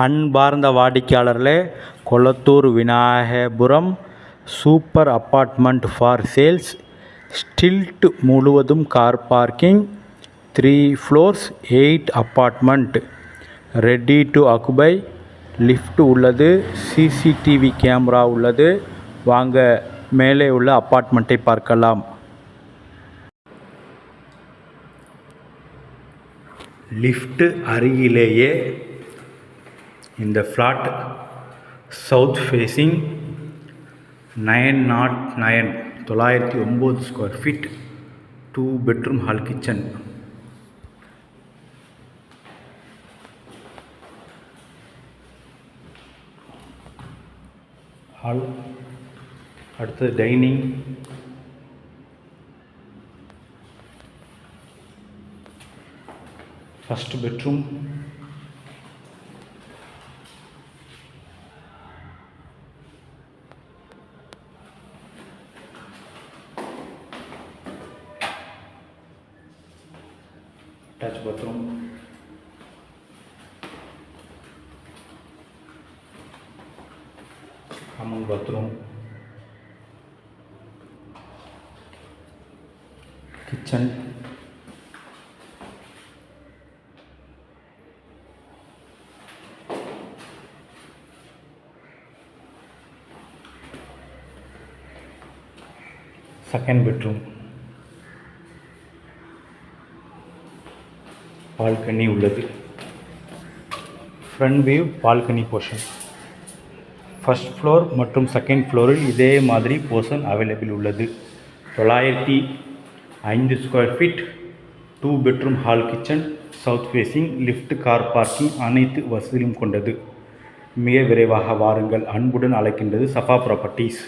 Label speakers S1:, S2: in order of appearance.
S1: அன்பார்ந்த வாடிக்கையாளர்களே, Kolathur Vinayagapuram super apartment for sales. Stilt முழுவதும் car parking, 3 floors, 8 apartment, ready to occupy. Lift உள்ளது, CCTV camera உள்ளது. வாங்க மேலே உள்ள அப்பார்ட்மெண்ட்டை பார்க்கலாம். லிஃப்ட் அருகிலேயே இந்த flat south facing 909 square feet, 2 bedroom hall kitchen. Hall, அடுத்தது dining, first bedroom, attached bathroom, common bathroom, kitchen, second bedroom, balcony உள்ளது. Front view balcony portion. First floor மற்றும் செகண்ட் ஃப்ளோரில் இதே மாதிரி போர்ஷன் அவைலபிள் உள்ளது. 905 square feet, 2 bedroom hall kitchen, south facing, lift, car parking அனைத்து வசதியும் கொண்டது. மிக விரைவாக வாருங்கள், அன்புடன் அழைக்கின்றது சஃபா ப்ராப்பர்ட்டிஸ்.